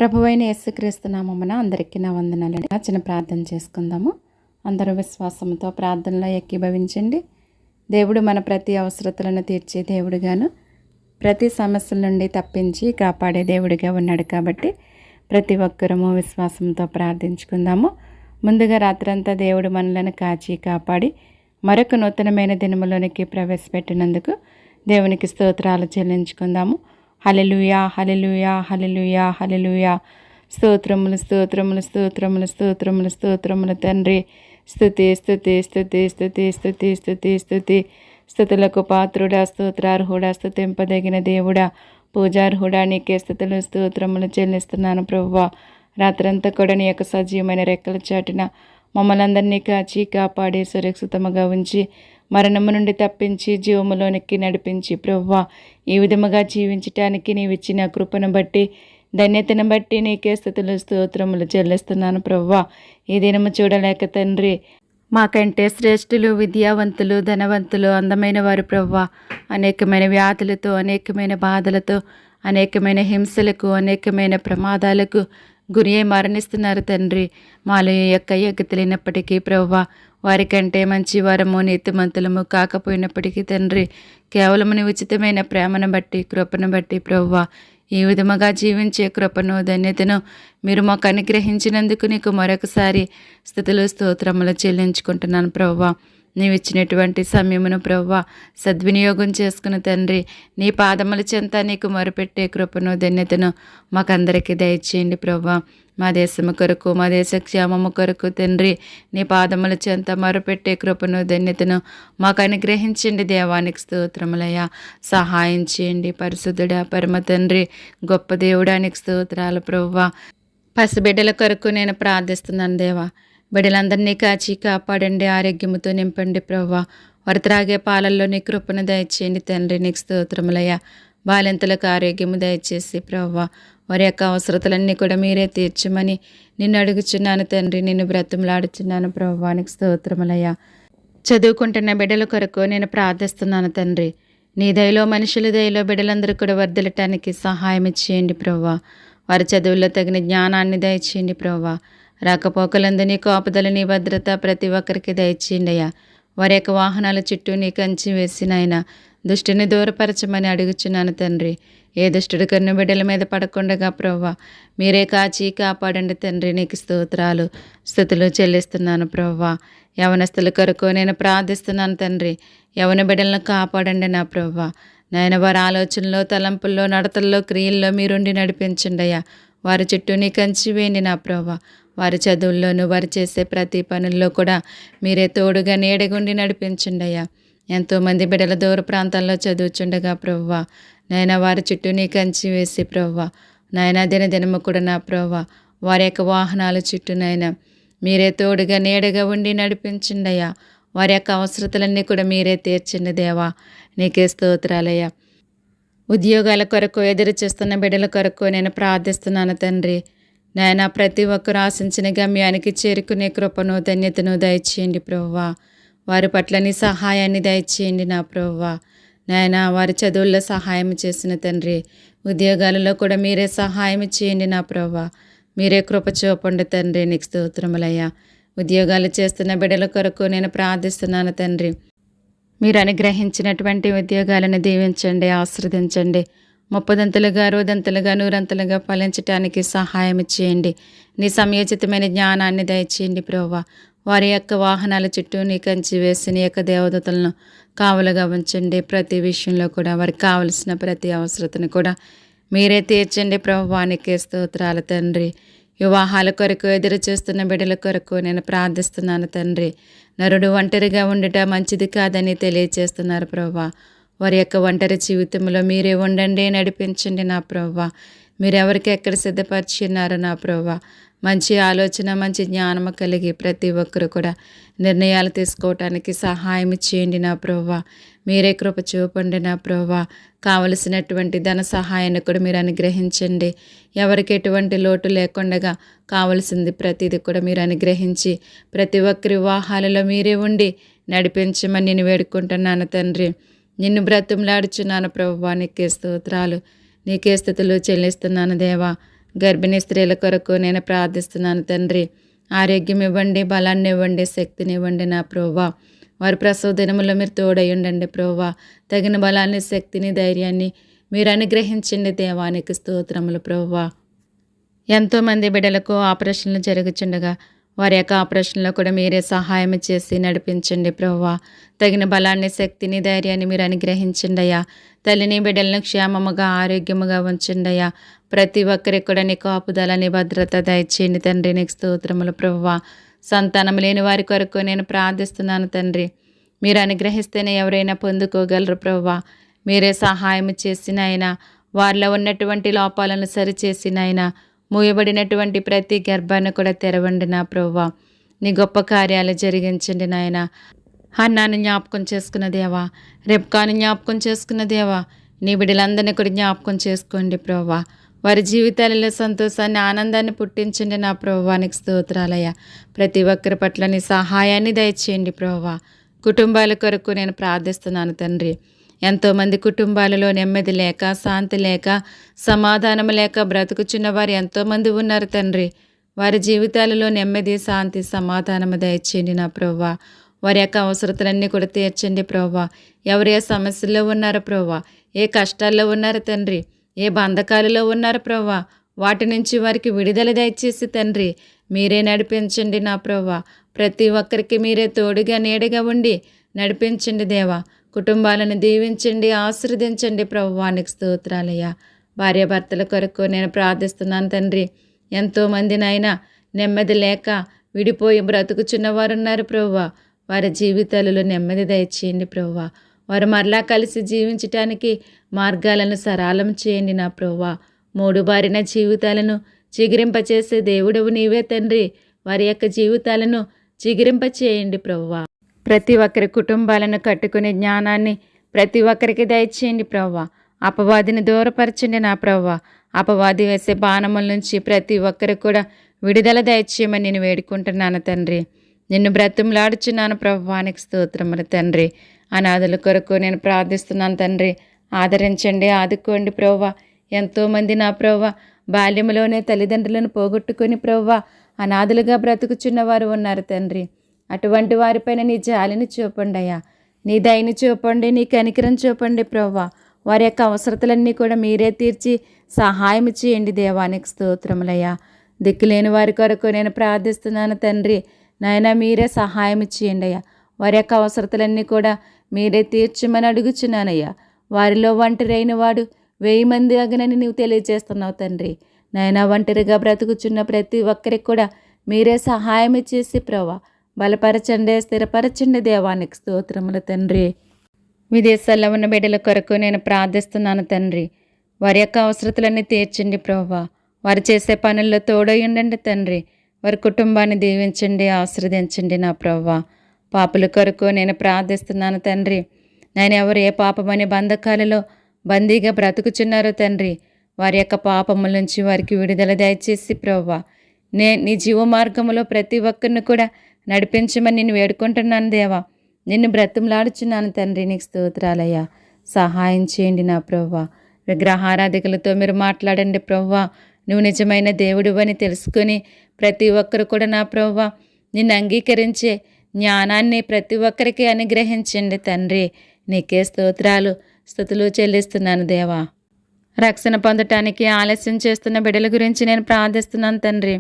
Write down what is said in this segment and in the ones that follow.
ప్రభువైన యేసుక్రీస్తు నామమున అందరికీ నా వందనాలండి. చిన్న ప్రార్థన చేసుకుందాము. అందరూ విశ్వాసంతో ప్రార్థనలో ఏకీభవించండి. దేవుడు మన ప్రతి అవసరతలను తీర్చే దేవుడుగాను, ప్రతి సమస్యల నుండి తప్పించి కాపాడే దేవుడిగా ఉన్నాడు. కాబట్టి ప్రతి ఒక్కరము విశ్వాసంతో ప్రార్థించుకుందాము. ముందుగా రాత్రంతా దేవుడు మనలను కాచి కాపాడి మరొక నూతనమైన దినములోనికి ప్రవేశపెట్టినందుకు దేవునికి స్తోత్రాలు చెల్లించుకుందాము. హల్లెలూయా, హల్లెలూయా, హల్లెలూయా, హల్లెలూయా. స్తోత్రములు, స్తోత్రములు, స్తోత్రములు, స్తోత్రములు, స్తోత్రములు తండ్రి. స్తుతి, స్తుతి, స్తుతి, స్తుతి, స్తుతి, స్తుతి, స్తుతి. స్తుతులకు పాత్రుడా, స్తోత్రార్హుడా, స్తుతింపదగిన దేవుడా, పూజార్హుడా, నీకే స్తుతులు స్తోత్రములు చెల్లిస్తున్నాను ప్రభువా. రాత్రంతా కూడా నీ యొక్క సజీవమైన రెక్కల చాటున మమ్మల్ని అందరినీ కాచి కాపాడి సురక్షితముగా ఉంచి మరణము నుండి తప్పించి జీవములోనికి నడిపించి ప్రభువా, ఈ విధముగా జీవించటానికి నీవిచ్చిన కృపను బట్టి ధన్యతను బట్టి నీకే స్తుతులు స్తోత్రములు చెల్లిస్తున్నాను ప్రభువా. ఈ దినము చూడలేక తండ్రి, మాకంటే శ్రేష్ఠులు, విద్యావంతులు, ధనవంతులు, అందమైన వారు ప్రభువా అనేకమైన వ్యాధులతో, అనేకమైన బాధలతో, అనేకమైన హింసలకు, అనేకమైన ప్రమాదాలకు గురి అయి మరణిస్తున్నారు తండ్రి. మాలో యొక్క తెలియనప్పటికీ ప్రభువా, వారికంటే మంచి వారము నీతిమంతులము కాకపోయినప్పటికీ తండ్రి, కేవలము నీ ఉచితమైన ప్రేమను బట్టి కృపను బట్టి ప్రభువా, ఈ విధముగా జీవించే కృపను ధన్యతను మీరు మాకు అనుగ్రహించినందుకు నీకు మరొకసారి స్తుతులు స్తోత్రములు చెల్లించుకుంటున్నాను ప్రభువా. నీవిచ్చినటువంటి సమయమును ప్రభువా సద్వినియోగం చేసుకుని తండ్రి, నీ పాదముల చెంత నీకు మొరపెట్టే కృపను ధన్యతను మాకందరికీ దయచేయండి ప్రభువా. మా దేశము కొరకు, మా దేశ క్షేమము కొరకు తండ్రి, నీ పాదముల చెంత మొరపెట్టే కృపను ధన్యతను మాకు అనుగ్రహించండి. దేవానికి స్తోత్రములయ్యా, సహాయం చేయండి. పరిశుద్ధుడా, పరమ తండ్రి, గొప్ప దేవుడానికి స్తోత్రాలు ప్రభువా. పసిబిడ్డల కొరకు నేను ప్రార్థిస్తున్నాను దేవా. బిడ్డలందరినీ కాచి కాపాడండి, ఆరోగ్యముతో నింపండి ప్రభువా. వారు త్రాగే పాలల్లో నీ కృపను దయచేయండి తండ్రి, నీకు స్తోత్రములయ్యా. బాలింతలకు ఆరోగ్యము దయచేసి ప్రభువా, వారి యొక్క అవసరతలన్నీ కూడా మీరే తీర్చమని నిన్ను అడుగుచున్నాను తండ్రి, నిన్ను బ్రతిమలాడుచున్నాను ప్రభువా, నీకు స్తోత్రములయ్యా. చదువుకుంటున్న బిడ్డల కొరకు నేను ప్రార్థిస్తున్నాను తండ్రి. నీ దయలో, మనుషుల దయలో బిడ్డలందరూ కూడా వర్ధిల్లటానికి సహాయం చేయండి ప్రభువా. వారి చదువుల్లో తగిన జ్ఞానాన్ని దయచేయండి ప్రభువా. రాకపోకలందు నీ కాపుదల, నీ భద్రత ప్రతి ఒక్కరికి దయచేయండి అయ్యా. వారి యొక్క వాహనాల చుట్టూ నీ కంచి వేసినాయన దుష్టుని దూరపరచమని అడుగుచున్నాను తండ్రి. ఏ దుష్టుడి కన్ను బిడ్డల మీద పడకుండగా ప్రభువా మీరే కాచి కాపాడండి తండ్రి, నీకు స్తోత్రాలు స్తుతులు చెల్లిస్తున్నాను ప్రభువా. యవనస్తుల కొరకు నేను ప్రార్థిస్తున్నాను తండ్రి. యవన బిడ్డలను కాపాడండి నా ప్రభువా. నాయన వారి ఆలోచనలో, తలంపుల్లో, నడతల్లో, క్రియల్లో మీరుండి నడిపించండి అయ్యా. వారి చుట్టూ నీ కంచి వేయండి నా ప్రభువా. వారి చదువుల్లోనూ, వారు చేసే ప్రతి పనుల్లో కూడా మీరే తోడుగా నీడగుండి నడిపించండి అయ్యా. ఎంతోమంది బిడ్డల దూర ప్రాంతాల్లో చదువుచుండగా ప్రభువా నాయన వారి చుట్టూ నీ కంచి వేసి ప్రభువా నాయన దినదినము కూడా నా ప్రభువా వారి యొక్క వాహనాల చుట్టూ నాయన మీరే తోడుగా నీడగా ఉండి నడిపించండి అయ్యా. వారి యొక్క అవసరతలన్నీ కూడా మీరే తీర్చండి దేవా, నీకే స్తోత్రాలయ్యా. ఉద్యోగాల కొరకు ఎదురు చూస్తున్న బిడ్డల కొరకు నేను ప్రార్థిస్తున్నాను తండ్రి. నాయన ప్రతి ఒక్కరు ఆశించిన గమ్యానికి చేరుకునే కృపను ధన్యతను దయచేయండి ప్రభువా. వారి పట్ల నీ సహాయాన్ని దయచేయండి నా ప్రభువా. నాయన వారి చదువుల్లో సహాయం చేసిన తండ్రి, ఉద్యోగాలలో కూడా మీరే సహాయం చేయండి నా ప్రభువా. మీరే కృప చూపండి తండ్రి, నీకు స్తోత్రములయ్యా. ఉద్యోగాలు చేస్తున్న బిడ్డల కొరకు నేను ప్రార్థిస్తున్నాను తండ్రి. మీరు అనుగ్రహించినటువంటి ఉద్యోగాలను దీవించండి, ఆశీర్వదించండి. 30దంతలుగా, 60దంతలుగా, 100అంతలుగా ఫలించటానికి సహాయం చేయండి. నీ సమయోచితమైన జ్ఞానాన్ని దయచేయండి ప్రభువా. వారి యొక్క వాహనాల చుట్టూ నీ కంచి వేసి నీ యొక్క దేవదూతలను కావలుగా ఉంచండి. ప్రతి విషయంలో కూడా వారికి కావలసిన ప్రతి అవసరతను కూడా మీరే తీర్చండి ప్రభువా, నీకే స్తోత్రాలు తండ్రి. వివాహాల కొరకు ఎదురు చూస్తున్న బిడ్డల కొరకు నేను ప్రార్థిస్తున్నాను తండ్రి. నరుడు ఒంటరిగా ఉండుట మంచిది కాదని తెలియచేస్తున్నారు ప్రభువా. వారి యొక్క ఒంటరి జీవితంలో మీరే ఉండండి, నడిపించండి నా ప్రభువా. మీరెవరికి ఎక్కడ సిద్ధపరిచి ఉన్నారో నా ప్రభువా. మంచి ఆలోచన, మంచి జ్ఞానము కలిగి ప్రతి ఒక్కరు కూడా నిర్ణయాలు తీసుకోవటానికి సహాయం చేయండి నా ప్రభువా. మీరే కృప చూపండి నా ప్రభువా. కావలసినటువంటి ధన సహాయాన్ని కూడా మీరు అనుగ్రహించండి. ఎవరికి ఎటువంటి లోటు లేకుండా కావలసింది ప్రతిదీ కూడా మీరు అనుగ్రహించి ప్రతి ఒక్కరి వివాహాలలో మీరే ఉండి నడిపించమని నేను వేడుకుంటున్నాను తండ్రి. నిన్ను బ్రతిమలాడుచున్నాను ప్రభువా, నీకే స్తోత్రాలు, నీకే స్తుతులు చెల్లిస్తున్నాను దేవా. గర్భిణీ స్త్రీల కొరకు నేను ప్రార్థిస్తున్నాను తండ్రి. ఆరోగ్యం ఇవ్వండి, బలాన్ని ఇవ్వండి, శక్తిని ఇవ్వండి నా ప్రభువా. వారి ప్రసవ దినములో మీరు తోడై ఉండండి ప్రభువా. తగిన బలాన్ని, శక్తిని, ధైర్యాన్ని మీరు అనుగ్రహించండి. దేవానికి స్తోత్రములు ప్రభువా. ఎంతోమంది బిడ్డలకు ఆపరేషన్లు జరుగుచుండగా వారి యొక్క ఆపరేషన్లో కూడా మీరే సహాయం చేసి నడిపించండి ప్రభువా. తగిన బలాన్ని, శక్తిని, ధైర్యాన్ని మీరు అనుగ్రహించండి అయ్యా. తల్లిని బిడ్డలను క్షేమముగా, ఆరోగ్యముగా ఉంచండి అయ్యా. ప్రతి ఒక్కరికి కూడా నీ కాపుదల, నీ భద్రత దయచేయండి తండ్రి. నీకు స్తోత్రములు ప్రభువా. సంతానం లేని వారి కొరకు నేను ప్రార్థిస్తున్నాను తండ్రి. మీరు అనుగ్రహిస్తేనే ఎవరైనా పొందుకోగలరు ప్రభువా. మీరే సహాయం చేసిన ఆయన, వారిలో ఉన్నటువంటి లోపాలను సరిచేసిన ఆయన, మూయబడినటువంటి ప్రతి గర్భాన్ని కూడా తెరవండి నా ప్రభువా. నీ గొప్ప కార్యాలు జరిగించండి నాయన. హన్నాను జ్ఞాపకం చేసుకున్న దేవా, రెబ్కాను జ్ఞాపకం చేసుకున్న దేవా, నీ బిడ్డలందరినీ కూడా జ్ఞాపకం చేసుకోండి ప్రభువా. వారి జీవితాలలో సంతోషాన్ని, ఆనందాన్ని పుట్టించండి నా ప్రభువానికి స్తోత్రాలయ్యా. ప్రతి ఒక్కరి పట్ల నీ సహాయాన్ని దయచేయండి ప్రభువా. కుటుంబాల కొరకు నేను ప్రార్థిస్తున్నాను తండ్రి. ఎంతోమంది కుటుంబాలలో నెమ్మది లేక, శాంతి లేక, సమాధానం లేక బ్రతుకుచున్న వారు ఎంతోమంది ఉన్నారు తండ్రి. వారి జీవితాలలో నెమ్మది, శాంతి, సమాధానము దయచేయండి నా ప్రభువా. వారి యొక్క అవసరతలన్నీ కూడా తీర్చండి ప్రభువా. ఎవరు ఏ సమస్యల్లో ఉన్నారో ప్రభువా, ఏ కష్టాల్లో ఉన్నారు తండ్రి, ఏ బంధకాలలో ఉన్నారు ప్రభువా, వాటి నుంచి వారికి విడుదల దయచేసి తండ్రి మీరే నడిపించండి నా ప్రభువా. ప్రతి ఒక్కరికి మీరే తోడుగా, నీడగా ఉండి నడిపించండి దేవా. కుటుంబాలను దీవించండి, ఆశీర్వదించండి ప్రభువానికి స్తోత్రాలయ్యా. భార్యాభర్తల కొరకు నేను ప్రార్థిస్తున్నాను తండ్రి. ఎంతోమంది నాయనా నెమ్మది లేక విడిపోయి బ్రతుకుచున్న వారు ఉన్నారు ప్రభువా. వారి జీవితాలలో నెమ్మది దయచేయండి ప్రభువా. వారు మరలా కలిసి జీవించటానికి మార్గాలను సరళం చేయండి నా ప్రభువా. మూడు బారిన జీవితాలను చిగురింపచేసే దేవుడవు నీవే తండ్రి. వారి యొక్క జీవితాలను చిగురింపచేయండి ప్రభువా. ప్రతి ఒక్కరి కుటుంబాలను కట్టుకునే జ్ఞానాన్ని ప్రతి ఒక్కరికి దయచేయండి ప్రభువా. అపవాదిని దూరపరచండి నా ప్రభువా. అపవాది వేసే బాణముల నుంచి ప్రతి ఒక్కరికి కూడా విడుదల దయచేయమని నేను వేడుకుంటున్నాను తండ్రి. నిన్ను బ్రతిమలాడుచున్నాను ప్రభువానికి స్తోత్రములు తండ్రి. అనాథుల కొరకు నేను ప్రార్థిస్తున్నాను తండ్రి. ఆదరించండి, ఆదుకోండి ప్రభువా. ఎంతోమంది నా ప్రభువా బాల్యంలోనే తల్లిదండ్రులను పోగొట్టుకొని ప్రభువా అనాథులుగా బ్రతుకుచున్న వారు ఉన్నారు తండ్రి. అటువంటి వారిపైన నీ జాలిని చూపండి అయ్యా. నీ దయని చూపండి, నీ కనికరం చూపండి ప్రభువా. వారి యొక్క అవసరతలన్నీ కూడా మీరే తీర్చి సహాయం చేయండి దేవానికి స్తోత్రములయ్యా. దిక్కులేని వారి కొరకు నేను ప్రార్థిస్తున్నాను తండ్రి. నాయన మీరే సహాయం చేయండి అయ్యా. వారి యొక్క అవసరతలన్నీ కూడా మీరే తీర్చమని అడుగుచున్నానయ్యా. వారిలో ఒంటరైన వాడు 1000 మంది అగనని నీవు తెలియజేస్తున్నావు తండ్రి. నాయన ఒంటరిగా బ్రతుకుచున్న ప్రతి ఒక్కరికి కూడా మీరే సహాయం చేసి ప్రభువా బలపరచండి, స్థిరపరచండి దేవానికి స్తోత్రములు తండ్రి. విదేశాల్లో ఉన్న బిడ్డల కొరకు నేను ప్రార్థిస్తున్నాను తండ్రి. వారి యొక్క అవసరతలన్నీ తీర్చండి ప్రభువా. వారు చేసే పనుల్లో తోడై ఉండండి తండ్రి. వారి కుటుంబాన్ని దీవించండి, ఆశీర్వదించండి నా ప్రభువా. పాపుల కొరకు నేను ప్రార్థిస్తున్నాను తండ్రి. నేను ఎవరు ఏ పాపమనే బంధకాలలో బందీగా బ్రతుకుచున్నారో తండ్రి, వారి యొక్క పాపముల నుంచి వారికి విడుదల దయచేసి ప్రభువా నీ జీవ మార్గములో ప్రతి ఒక్కరిని కూడా నడిపించమని నేను వేడుకుంటున్నాను దేవా. నిన్ను బ్రతిమలాడుచున్నాను తండ్రి. నీకు స్తోత్రాలయ్యా. సహాయం చేయండి నా ప్రభువా. విగ్రహారాధికులతో మీరు మాట్లాడండి ప్రభువా. నువ్వు నిజమైన దేవుడు అని తెలుసుకొని ప్రతి ఒక్కరు కూడా నా ప్రభువా నిన్ను అంగీకరించే జ్ఞానాన్ని ప్రతి ఒక్కరికి అనుగ్రహించండి తండ్రి. నీకే స్తోత్రాలు, స్తుతులు చెల్లిస్తున్నాను దేవా. రక్షణ పొందటానికి ఆలస్యం చేస్తున్న బిడ్డల గురించి నేను ప్రార్థిస్తున్నాను తండ్రి.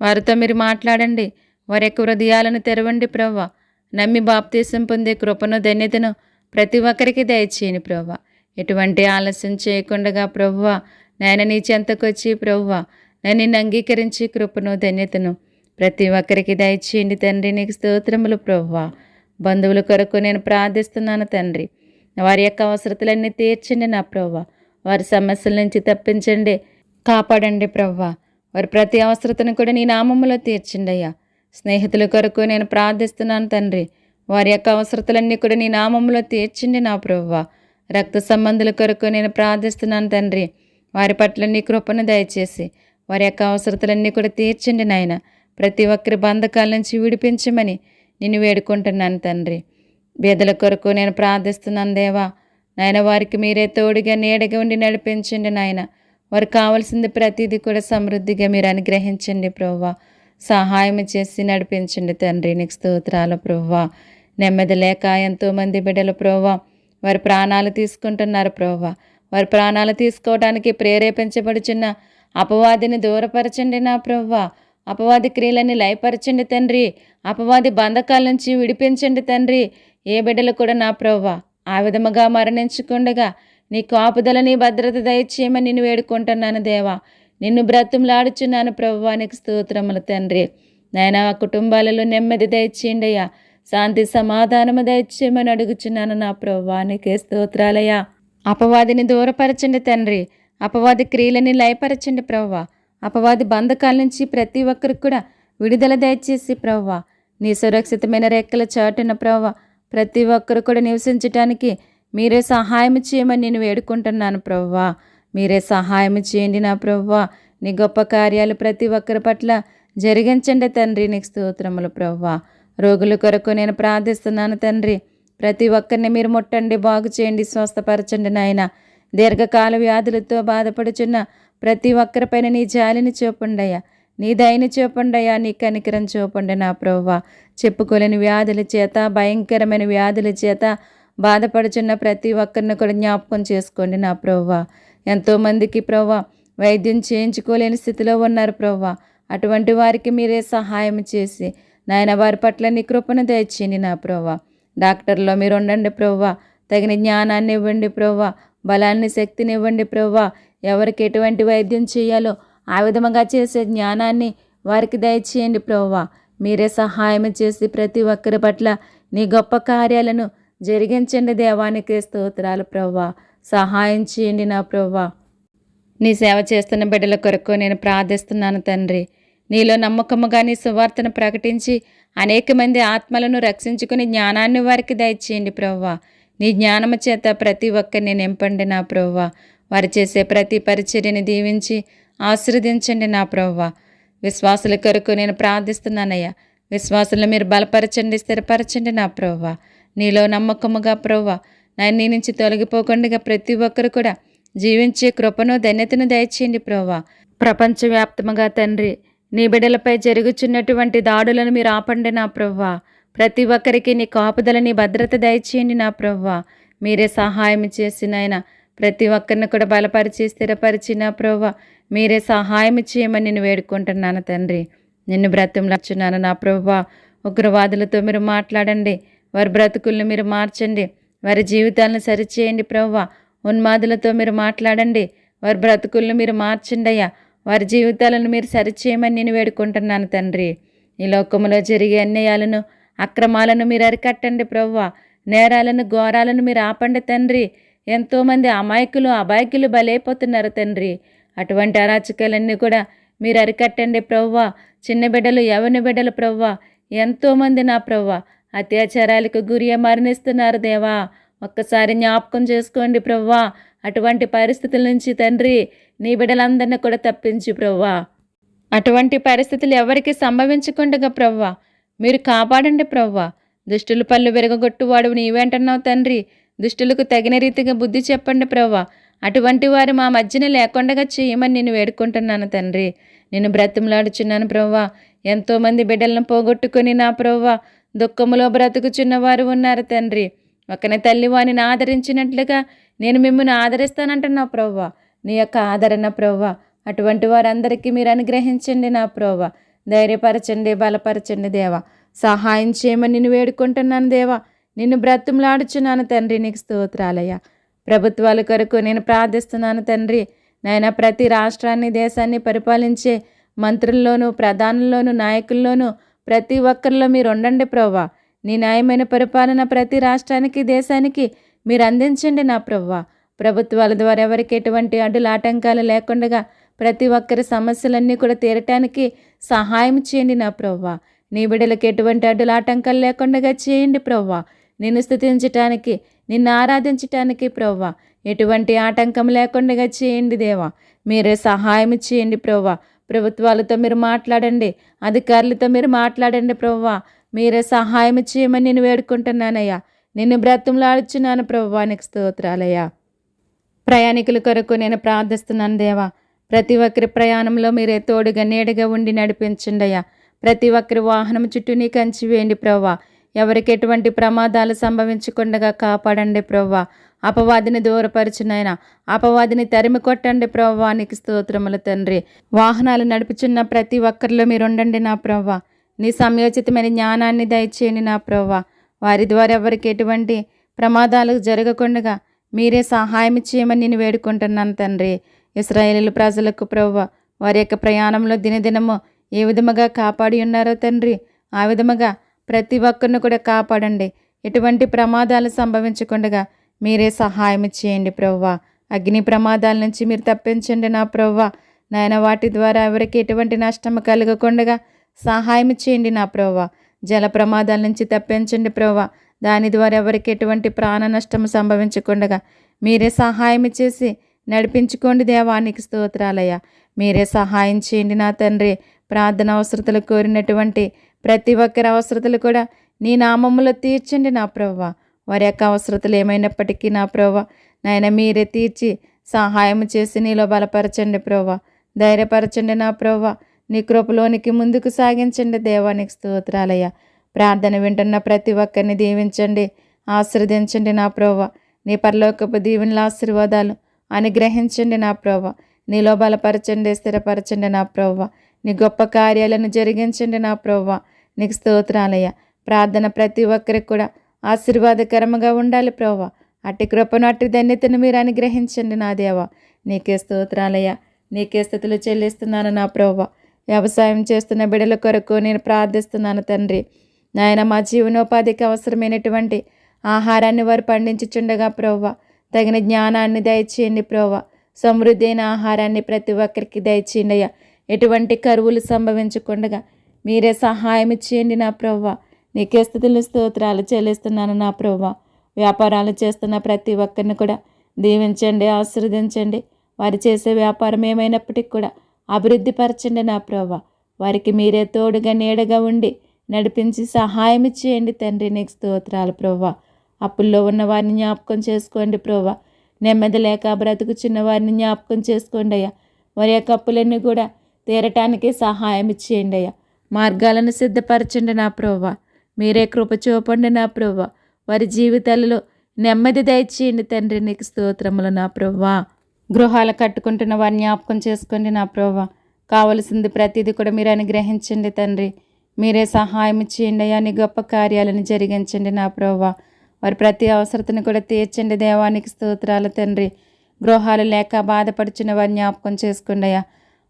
వారితో మీరు మాట్లాడండి. వారి యొక్క హృదయాలను తెరవండి ప్రభువా. నమ్మి బాప్తీసం పొందే కృపను, ధన్యతను ప్రతి ఒక్కరికి దయచేయని ప్రభువా. ఎటువంటి ఆలస్యం చేయకుండా ప్రభువా నేను నీ చెంతకొచ్చి ప్రభువా నేను నిన్ను అంగీకరించి కృపను, ధన్యతను ప్రతి ఒక్కరికి దయచేయండి తండ్రి. నీకు స్తోత్రములు ప్రభువా. బంధువుల కొరకు నేను ప్రార్థిస్తున్నాను తండ్రి. వారి యొక్క అవసరతలన్నీ తీర్చండి నా ప్రభువా. వారి సమస్యల నుంచి తప్పించండి, కాపాడండి ప్రభువా. వారి ప్రతి అవసరతను కూడా నీ నామములో తీర్చండి అయ్యా. స్నేహితుల కొరకు నేను ప్రార్థిస్తున్నాను తండ్రి. వారి యొక్క అవసరతలన్నీ కూడా నీ నామములో తీర్చండి నా ప్రభువా. రక్త సంబంధుల కొరకు నేను ప్రార్థిస్తున్నాను తండ్రి. వారి పట్ల నీ కృపను దయచేసి వారి యొక్క అవసరతలన్నీ కూడా తీర్చండి నాయన. ప్రతి ఒక్కరి బంధకాల నుంచి విడిపించమని నిన్ను వేడుకుంటున్నాను తండ్రి. బీదల కొరకు నేను ప్రార్థిస్తున్నాను దేవా. నాయన వారికి మీరే తోడుగా నీడగా ఉండి నడిపించండి నాయన. వారికి కావాల్సింది ప్రతిదీ కూడా సమృద్ధిగా మీరు అనుగ్రహించండి ప్రభువా. సహాయం చేసి నడిపించండి తండ్రి. నీకు స్తోత్రాలు ప్రభువా. నెమ్మది లేక ఎంతోమంది బిడ్డలు ప్రభువా వారి ప్రాణాలు తీసుకుంటున్నారు ప్రభువా. వారి ప్రాణాలు తీసుకోవడానికి ప్రేరేపించబడుచున్న అపవాదిని దూరపరచండి నా ప్రభువా. అపవాది క్రియలని లయపరచండి తండ్రి. అపవాది బంధకాల నుంచి విడిపించండి తండ్రి. ఏ బిడ్డలు కూడా నా ప్రభువా ఆ విధముగా మరణించకుండగా నీ కాపుదల నీ భద్రత దయచేయమని నిన్ను వేడుకుంటున్నాను దేవా. నిన్ను బ్రతుములాడుచున్నాను ప్రభువా. నీకు స్తోత్రములు తండ్రి. నాయనా ఆ కుటుంబాలలో నెమ్మది దయచేయండి అయ్యా. శాంతి సమాధానము దయచేయమని అడుగుచున్నాను నా ప్రభువా. నీకే స్తోత్రాలయ్యా. అపవాదిని దూరపరచండి తండ్రి. అపవాది క్రియలని లయపరచండి ప్రభువా. అపవాది బంధకాల నుంచి ప్రతి ఒక్కరికి కూడా విడుదల దయచేసి ప్రభువా నీ సురక్షితమైన రెక్కల చాటున ప్రభువా ప్రతి ఒక్కరు కూడా నివసించటానికి మీరే సహాయం చేయమని నేను వేడుకుంటున్నాను ప్రభువా. మీరే సహాయం చేయండి నా ప్రభువా. నీ గొప్ప కార్యాలు ప్రతి ఒక్కరి పట్ల జరిగించండి తండ్రి. నీకు స్తోత్రములు ప్రభువా. రోగుల కొరకు నేను ప్రార్థిస్తున్నాను తండ్రి. ప్రతి ఒక్కరిని మీరు ముట్టండి, బాగు చేయండి, స్వస్థపరచండి నాయన. దీర్ఘకాల వ్యాధులతో బాధపడుచున్న ప్రతి ఒక్కరిపైన నీ జాలిని చూపండి అయ్యా. నీ దయని చూపండి అయ్యా. నీ కనికరం చూపండి నా ప్రభువా. చెప్పుకోలేని వ్యాధుల చేత, భయంకరమైన వ్యాధుల చేత బాధపడుచున్న ప్రతి ఒక్కరిని కూడా జ్ఞాపకం చేసుకోండి నా ప్రభువా. ఎంతోమందికి ప్రభువా వైద్యం చేయించుకోలేని స్థితిలో ఉన్నారు ప్రభువా. అటువంటి వారికి మీరే సహాయం చేసి నాయన వారి పట్ల నీ కృపను దయచేయండి నా ప్రభువా. డాక్టర్లో మీరు ఉండండి ప్రభువా. తగిన జ్ఞానాన్ని ఇవ్వండి ప్రభువా. బలాన్ని, శక్తిని ఇవ్వండి ప్రభువా. ఎవరికి ఎటువంటి వైద్యం చేయాలో ఆ విధముగా చేసే జ్ఞానాన్ని వారికి దయచేయండి ప్రభువా. మీరే సహాయం చేసి ప్రతి ఒక్కరి పట్ల నీ గొప్ప కార్యాలను జరిగించండి దేవానికి స్తోత్రాలు ప్రభువా. సహాయం చేయండి నా ప్రభువా. నీ సేవ చేస్తున్న బిడ్డల కొరకు నేను ప్రార్థిస్తున్నాను తండ్రి. నీలో నమ్మకముగా నీ సువార్తను ప్రకటించి అనేక మంది ఆత్మలను రక్షించుకుని జ్ఞానాన్ని వారికి దయచేయండి ప్రభువా. నీ జ్ఞానము చేత ప్రతి ఒక్కరిని నింపండి నా ప్రభువా. వారు చేసే ప్రతి పరిచర్యని దీవించి ఆశీర్వదించండి నా ప్రభువా. విశ్వాసుల కొరకు నేను ప్రార్థిస్తున్నానయ్యా. విశ్వాసులను మీరు బలపరచండి, స్థిరపరచండి నా ప్రభువా. నీలో నమ్మకముగా ప్రభువా నీ నుంచి తొలగిపోకుండా ప్రతి ఒక్కరు కూడా జీవించే కృపను, ధన్యతను దయచేయండి ప్రభువా. ప్రపంచవ్యాప్తముగా తండ్రి నీ బిడ్డలపై జరుగుచున్నటువంటి దాడులను మీరు ఆపండి నా ప్రభువా. ప్రతి ఒక్కరికి నీ కాపుదల, నీ భద్రత దయచేయండి నా ప్రభువా. మీరే సహాయం చేసిన ఆయన ప్రతి ఒక్కరిని కూడా బలపరిచి స్థిరపరిచి నా ప్రభువా మీరే సహాయం చేయమని నేను వేడుకుంటున్నాను తండ్రి. నిన్ను బ్రతిమలాడుచున్నాను నా ప్రభువా. ఉగ్రవాదులతో మీరు మాట్లాడండి. వారి బ్రతుకులను మీరు మార్చండి. వారి జీవితాలను సరిచేయండి ప్రభువా. ఉన్మాదులతో మీరు మాట్లాడండి. వారి బ్రతుకులను మీరు మార్చండి అయ్యా. వారి జీవితాలను మీరు సరిచేయమని నేను వేడుకుంటున్నాను తండ్రి. ఈ లోకంలో జరిగే అన్యాయాలను, అక్రమాలను మీరు అరికట్టండి ప్రభువా. నేరాలను, ఘోరాలను మీరు ఆపండి తండ్రి. ఎంతోమంది అమాయకులు, అబాయకులు బలైపోతున్నారు తండ్రి. అటువంటి అరాచకాలన్నీ కూడా మీరు అరికట్టండి ప్రభువా. చిన్న బిడ్డలు, యవ్వన బిడ్డలు ప్రభువా ఎంతోమంది నా ప్రభువా అత్యాచారాలకు గురి మరణిస్తున్నారు దేవా. ఒక్కసారి జ్ఞాపకం చేసుకోండి ప్రభువా. అటువంటి పరిస్థితుల నుంచి తండ్రి నీ బిడ్డలందరినీ కూడా తప్పించు ప్రభువా. అటువంటి పరిస్థితులు ఎవరికి సంభవించకుండా ప్రభువా మీరు కాపాడండి ప్రభువా. దుష్టుల పళ్ళు విరగొట్టువాడు నీవేంటున్నావు తండ్రి. దుష్టులకు తగిన రీతిగా బుద్ధి చెప్పండి ప్రభువా. అటువంటి వారు మా మధ్యన లేకుండా చేయమని నేను వేడుకుంటున్నాను తండ్రి. నేను బ్రతిమలాడుచున్నాను ప్రభువా. ఎంతోమంది బిడ్డలను పోగొట్టుకొని నా ప్రభువా దుఃఖములో బ్రతుకుచున్న వారు ఉన్నారు తండ్రి. ఒకని తల్లి వాణిని ఆదరించినట్లుగా నేను మిమ్మల్ని ఆదరిస్తానంటున్నా ప్రభువా. నీ యొక్క ఆదరణ ప్రభువా అటువంటి వారందరికీ మీరు అనుగ్రహించండి నా ప్రభువా. ధైర్యపరచండి, బలపరచండి దేవా. సహాయం చేయమని నిన్ను వేడుకుంటున్నాను దేవా. నిన్ను బ్రతిమలాడుచున్నాను తండ్రి. నీకు స్తోత్రాలయ్యా. ప్రభుత్వాల కొరకు నేను ప్రార్థిస్తున్నాను తండ్రి. నాయన ప్రతి రాష్ట్రాన్ని, దేశాన్ని పరిపాలించే మంత్రుల్లోనూ, ప్రధానుల్లోనూ, నాయకుల్లోనూ ప్రతి ఒక్కరిలో మీరు ఉండండి ప్రభువా. నీ న్యాయమైన పరిపాలన ప్రతి రాష్ట్రానికి, దేశానికి మీరు అందించండి నా ప్రభువా. ప్రభుత్వాల ద్వారా ఎవరికి ఎటువంటి అడ్డులు, ఆటంకాలు లేకుండా ప్రతి ఒక్కరి సమస్యలన్నీ కూడా తీరటానికి సహాయం చేయండి నా ప్రభువా. నీ బిడ్డలకు ఎటువంటి అడ్డులు, ఆటంకాలు లేకుండా చేయండి ప్రభువా. నిన్ను స్తుతించటానికి, నిన్ను ఆరాధించటానికి ప్రభువా ఎటువంటి ఆటంకం లేకుండా చేయండి దేవా. మీరే సహాయం చేయండి ప్రభువా. ప్రభుత్వాలతో మీరు మాట్లాడండి, అధికారులతో మీరు మాట్లాడండి ప్రభువా. మీరే సహాయం చేయమని నేను వేడుకుంటున్నానయ్యా. నిన్ను బ్రతిమలాడుచున్నాను ప్రభువా. నీకు స్తోత్రాలయ్యా. ప్రయాణికుల కొరకు నేను ప్రార్థిస్తున్నాను దేవా. ప్రతి ఒక్కరి ప్రయాణంలో మీరే తోడుగా నీడగా ఉండి నడిపించండి అయ్యా. ప్రతి ఒక్కరి వాహనం చుట్టూ నీ కంచి వేయండి ప్రవ్వా. ఎవరికి ఎటువంటి ప్రమాదాలు సంభవించకుండా కాపాడండి ప్రవ్వా. అపవాదిని దూరపరిచినైనా అపవాదిని తరిమి కొట్టండి ప్రవ్వా. నీకు స్తోత్రములు తండ్రి. వాహనాలు నడుపుచున్న ప్రతి ఒక్కరిలో మీరు ఉండండి నా ప్రవ్వా. నీ సమయోచితమైన జ్ఞానాన్ని దయచేయండి నా ప్రవ్వా. వారి ద్వారా ఎవరికి ఎటువంటి ప్రమాదాలు జరగకుండా మీరే సహాయం చేయమని నేను వేడుకుంటున్నాను తండ్రి. ఇశ్రాయేలు ప్రజలకు ప్రవ్వా వారి యొక్క ప్రయాణంలో దినదినము ఏ విధముగా కాపాడి ఉన్నారో తండ్రి, ఆ విధముగా ప్రతి ఒక్కరిని కూడా కాపాడండి. ఎటువంటి ప్రమాదాలు సంభవించకుండా మీరే సహాయం చేయండి ప్రవ్వా. అగ్ని ప్రమాదాల నుంచి మీరు తప్పించండి నా ప్రవ్వా. నాయన వాటి ద్వారా ఎవరికి ఎటువంటి నష్టం కలగకుండా సహాయం చేయండి నా ప్రవ్వా. జల ప్రమాదాల నుంచి తప్పించండి ప్రవ్వా. దాని ద్వారా ఎవరికి ఎటువంటి ప్రాణ నష్టం సంభవించకుండా మీరే సహాయం చేసి నడిపించుకోండి దేవానికి స్తోత్రాలయ్యా. మీరే సహాయం చేయండి నా తండ్రి. ప్రార్థన అవసరతలు కోరినటువంటి ప్రతి ఒక్కరి అవసరతలు కూడా నీ నామములో తీర్చండి నా ప్రవ్వా. వారి యొక్క అవసరతలు ఏమైనప్పటికీ నా ప్రవ్వా నాయన మీరే తీర్చి సహాయం చేసి నీలో బలపరచండి ప్రవ్వా. ధైర్యపరచండి నా ప్రవ్వా. నీ కృపలోనికి ముందుకు సాగించండి దేవానికి స్తోత్రాలయ్యా. ప్రార్థన వింటున్న ప్రతి ఒక్కరిని దీవించండి, ఆశీర్వదించండి నా ప్రవ్వా. నీ పరలోకపు దీవెనల ఆశీర్వాదాలు అనుగ్రహించండి నా ప్రవ్వా. నీలో బలపరచండి, స్థిరపరచండి నా ప్రవ్వా. నీ గొప్ప కార్యాలను జరిగించండి నా ప్రవ్వా. నీకు స్తోత్రాలయ్యా. ప్రార్థన ప్రతి ఒక్కరికి కూడా ఆశీర్వాదకరంగా ఉండాలి ప్రవ్వా. అట్టి కృపను అట్టి ధన్యతను మీరు అనుగ్రహించండి నా దేవా. నీకే స్తోత్రాలయ్యా. నీకే స్థుతులు చెల్లిస్తున్నాను నా ప్రవ్వా. వ్యవసాయం చేస్తున్న బిడ్డల కొరకు నేను ప్రార్థిస్తున్నాను తండ్రి. నాయన మా జీవనోపాధికి అవసరమైనటువంటి ఆహారాన్ని వారు పండించుచుండగా ప్రవ్వా తగిన జ్ఞానాన్ని దయచేయండి ప్రవ్వా. సమృద్ధి అయిన ఆహారాన్ని ప్రతి ఒక్కరికి దయచేయండి అయ్యా. ఎటువంటి కరువులు సంభవించకుండా మీరే సహాయం చేయండి నా ప్రవ్వా. నీకే స్తుతులు స్తోత్రాలు చెల్లిస్తున్నాను నా ప్రవ్వా. వ్యాపారాలు చేస్తున్న ప్రతి ఒక్కరిని కూడా దీవించండి, ఆశీర్వదించండి. వారు చేసే వ్యాపారం ఏమైనప్పటికీ కూడా అభివృద్ధి పరచండి నా ప్రవ్వా. వారికి మీరే తోడుగా నీడగా ఉండి నడిపించి సహాయం చేయండి తండ్రి. నీకు స్తోత్రాలు ప్రవ్వా. అప్పుల్లో ఉన్న వారిని జ్ఞాపకం చేసుకోండి ప్రవ్వా. నెమ్మది లేక బ్రతుకుచున్న వారిని జ్ఞాపకం చేసుకోండి అయ్యా. వారి యొక్క అప్పులన్నీ కూడా తీరటానికి సహాయం చేయండి అయ్యా. మార్గాలను సిద్ధపరచండి నా ప్రవ్వా. మీరే కృప చూపండి నా ప్రవ్వా. వారి జీవితాలలో నెమ్మది దయచేయండి తండ్రి. నీకు స్తోత్రములు నా ప్రవ్వా. గృహాలు కట్టుకుంటున్న వారిని జ్ఞాపకం చేసుకోండి నా ప్రవ్వా. కావలసింది ప్రతిదీ కూడా మీరు అనుగ్రహించండి తండ్రి. మీరే సహాయం చేయండి అయ్యా. నీ గొప్ప కార్యాలను జరిగించండి నా ప్రవ్వా. వారి ప్రతి అవసరతను కూడా తీర్చండి దేవానికి స్తోత్రాలు తండ్రి. గృహాలు లేక బాధపడుచున్న వారిని జ్ఞాపకం చేసుకోండి అయ్యా.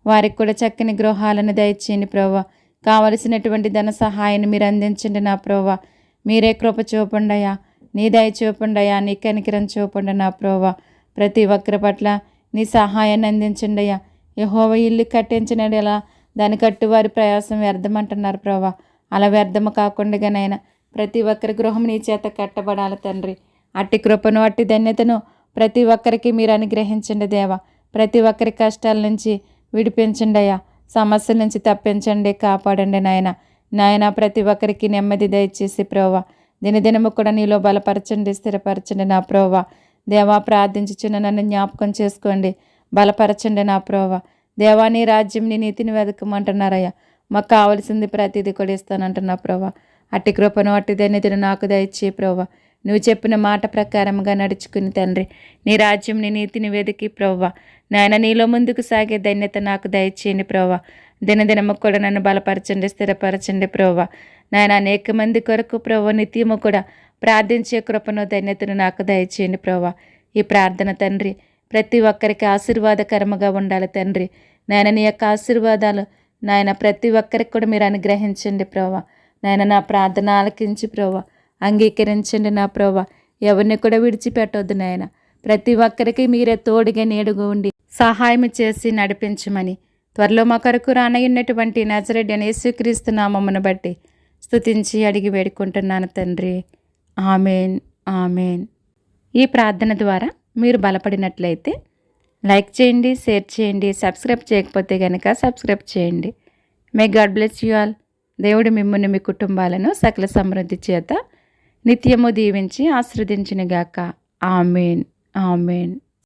వారికి కూడా చక్కని గృహాలను దయచేయండి ప్రవ్వా. కావలసినటువంటి ధన సహాయాన్ని మీరు అందించండి నా ప్రవ్వా. మీరే కృప చూపండి అయ్యా. నీ దయ చూపండి అయ్యా. నీ కనికరం చూపండి నా ప్రవ్వా. ప్రతి ఒక్కరి పట్ల నీ సహాయాన్ని అందించండి అయ్యా. యెహోవా ఇల్లు కట్టించినలా దాని కట్టు వారి ప్రయాసం వ్యర్థమంటున్నారు ప్రవ్వా. అలా వ్యర్థము కాకుండానైనా ప్రతి ఒక్కరి గృహం నీ చేత కట్టబడాలి తండ్రి. అట్టి కృపను అట్టి ధన్యతను ప్రతి ఒక్కరికి మీరు అనుగ్రహించండి దేవా. ప్రతి ఒక్కరి కష్టాల నుంచి విడిపించండి అయ్యా. సమస్యల నుంచి తప్పించండి, కాపాడండి నాయన. ప్రతి ఒక్కరికి నెమ్మది దయచేసి ప్రవ్వా దినదినము కూడా నీలో బలపరచండి, స్థిరపరచండి నా ప్రవ్వా. దేవా ప్రార్థించుచున్న నన్ను జ్ఞాపకం చేసుకోండి, బలపరచండి నా ప్రవ్వా. దేవా నీ రాజ్యం నీ నీతిని వెతకమంటున్నారయ్యా. మాకు కావలసింది ప్రతిదీ కూడా ఇస్తానంటున్నా ప్రవ్వా. అట్టి కృపను అట్టి ధన్యతను నాకు దయచే ప్రవ్వా. నువ్వు చెప్పిన మాట ప్రకారంగా నడుచుకుని తండ్రి నీ రాజ్యం నీ నీతిని వెతికి ప్రవ్వా నాయన నీలో ముందుకు సాగే ధన్యత నాకు దయచేయండి ప్రవ్వా. దినదినము కూడా నన్ను బలపరచండి, స్థిరపరచండి ప్రవ్వా. నాయన అనేక మంది కొరకు ప్రవ్వా నిత్యము కూడా ప్రార్థించే కృపను ధన్యతను నాకు దయచేయండి ప్రవ్వా. ఈ ప్రార్థన తండ్రి ప్రతి ఒక్కరికి ఆశీర్వాదకరముగా ఉండాలి తండ్రి. నాయన నీ యొక్క ఆశీర్వాదాలు నాయన ప్రతి ఒక్కరికి కూడా మీరు అనుగ్రహించండి ప్రవ్వా. నాయన నా ప్రార్థన ఆలకించి ప్రవ్వా అంగీకరించండి నా ప్రవ్వా. ఎవరిని కూడా విడిచిపెట్టొద్దు నాయన. ప్రతి ఒక్కరికి మీరే తోడుగా నీడుగా ఉండి సహాయం చేసి నడిపించమని త్వరలో మా కొరకు రానయ్యున్నటువంటి నజరేయుడైన యేసుక్రీస్తు నామమును బట్టి స్తుతించి అడిగి వేడుకుంటున్నాను తండ్రి. Amen, amen. ఈ ప్రార్థన ద్వారా మీరు బలపడినట్లయితే లైక్ చేయండి, షేర్ చేయండి. సబ్స్క్రైబ్ చేయకపోతే కనుక సబ్స్క్రైబ్ చేయండి. May God bless you all. దేవుడు మిమ్మల్ని మీ కుటుంబాలను సకల సమృద్ధి చేత నిత్యము దీవించి ఆశీర్వదించునుగాక. Amen, amen.